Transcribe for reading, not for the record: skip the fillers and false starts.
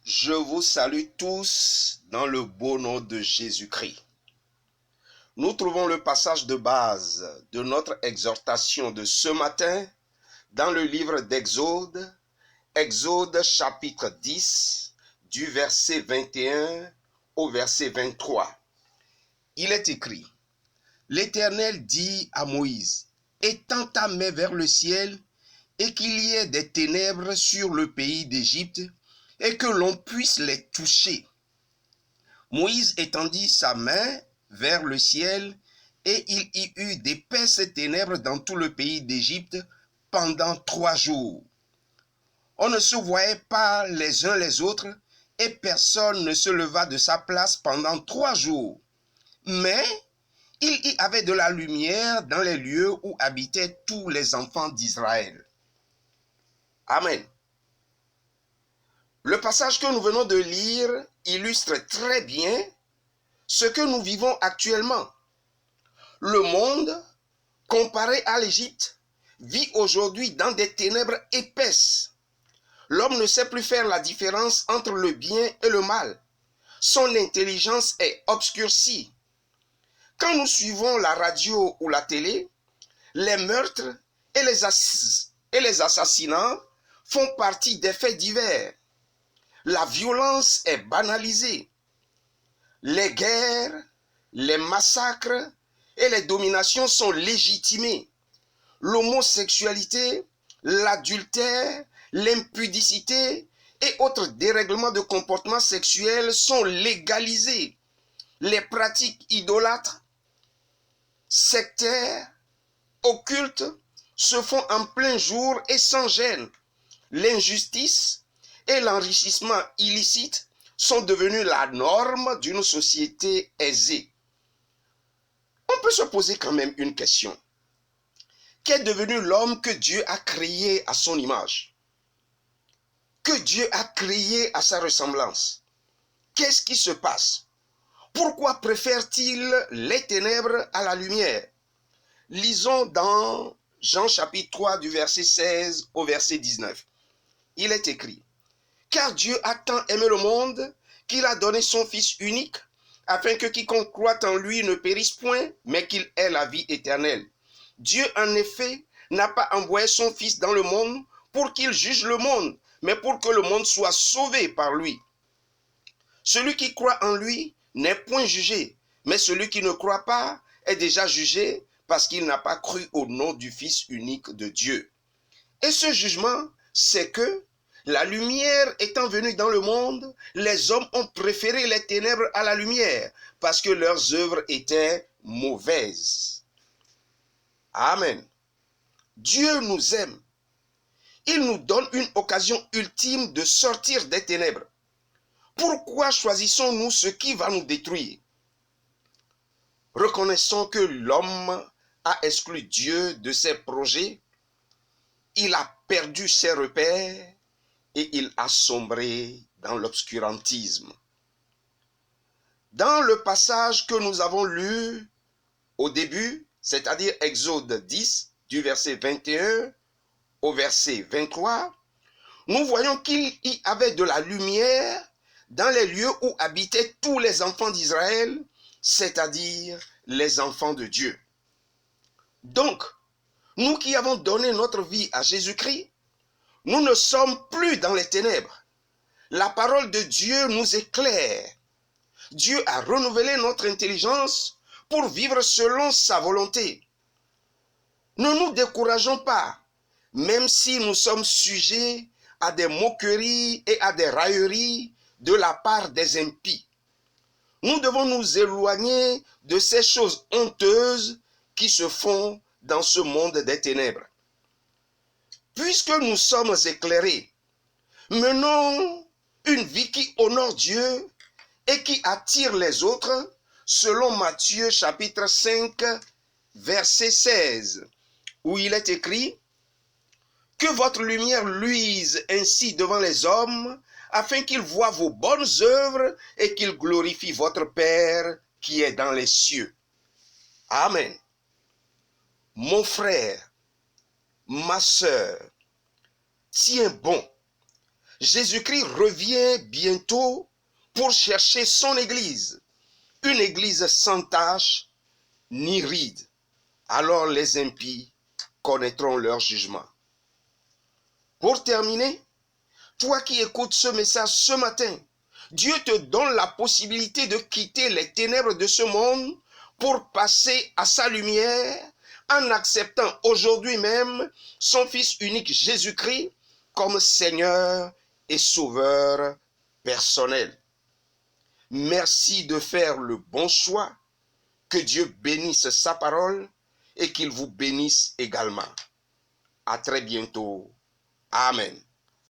Je vous salue tous dans le beau nom de Jésus-Christ. Nous trouvons le passage de base de notre exhortation de ce matin dans le livre d'Exode, Exode chapitre 10, du verset 21 au verset 23. Il est écrit: L'Éternel dit à Moïse: Étends ta main vers le ciel et qu'il y ait des ténèbres sur le pays d'Égypte et que l'on puisse les toucher. Moïse étendit sa main vers le ciel et il y eut d'épaisses ténèbres dans tout le pays d'Égypte pendant 3 jours. On ne se voyait pas les uns les autres et personne ne se leva de sa place pendant 3 jours. Mais il y avait de la lumière dans les lieux où habitaient tous les enfants d'Israël. Amen. Le passage que nous venons de lire illustre très bien ce que nous vivons actuellement. Le monde, comparé à l'Égypte, vit aujourd'hui dans des ténèbres épaisses. L'homme ne sait plus faire la différence entre le bien et le mal. Son intelligence est obscurcie. Quand nous suivons la radio ou la télé, les meurtres et les assassinats font partie des faits divers. La violence est banalisée. Les guerres, les massacres et les dominations sont légitimées. L'homosexualité, l'adultère, l'impudicité et autres dérèglements de comportement sexuel sont légalisés. Les pratiques idolâtres, sectaires, occultes se font en plein jour et sans gêne. L'injustice et l'enrichissement illicite sont devenus la norme d'une société aisée. On peut se poser quand même une question. Qu'est devenu l'homme que Dieu a créé à son image? Que Dieu a créé à sa ressemblance? Qu'est-ce qui se passe? Pourquoi préfère-t-il les ténèbres à la lumière? Lisons dans Jean chapitre 3 du verset 16 au verset 19. Il est écrit: Car Dieu a tant aimé le monde qu'il a donné son Fils unique, afin que quiconque croit en lui ne périsse point, mais qu'il ait la vie éternelle. Dieu, en effet, n'a pas envoyé son Fils dans le monde pour qu'il juge le monde, mais pour que le monde soit sauvé par lui. Celui qui croit en lui n'est point jugé, mais celui qui ne croit pas est déjà jugé parce qu'il n'a pas cru au nom du Fils unique de Dieu. Et ce jugement, c'est que la lumière étant venue dans le monde, les hommes ont préféré les ténèbres à la lumière parce que leurs œuvres étaient mauvaises. Amen. Dieu nous aime. Il nous donne une occasion ultime de sortir des ténèbres. Pourquoi choisissons-nous ce qui va nous détruire? Reconnaissons que l'homme a exclu Dieu de ses projets, il a perdu ses repères et il a sombré dans l'obscurantisme. Dans le passage que nous avons lu au début, c'est-à-dire Exode 10, du verset 21 au verset 23, nous voyons qu'il y avait de la lumière dans les lieux où habitaient tous les enfants d'Israël, c'est-à-dire les enfants de Dieu. Donc, nous qui avons donné notre vie à Jésus-Christ, nous ne sommes plus dans les ténèbres. La parole de Dieu nous éclaire. Dieu a renouvelé notre intelligence pour vivre selon sa volonté. Ne nous décourageons pas, même si nous sommes sujets à des moqueries et à des railleries de la part des impies. Nous devons nous éloigner de ces choses honteuses qui se font dans ce monde des ténèbres. Puisque nous sommes éclairés, menons une vie qui honore Dieu et qui attire les autres, selon Matthieu chapitre 5, verset 16, où il est écrit: Que votre lumière luise ainsi devant les hommes, afin qu'ils voient vos bonnes œuvres et qu'ils glorifient votre Père qui est dans les cieux. Amen. Mon frère, ma sœur, tiens bon. Jésus-Christ revient bientôt pour chercher son Église, une Église sans tache ni ride. Alors les impies connaîtront leur jugement. Pour terminer, toi qui écoutes ce message ce matin, Dieu te donne la possibilité de quitter les ténèbres de ce monde pour passer à sa lumière en acceptant aujourd'hui même son Fils unique Jésus-Christ comme Seigneur et Sauveur personnel. Merci de faire le bon choix. Que Dieu bénisse sa parole et qu'il vous bénisse également. À très bientôt. Amen.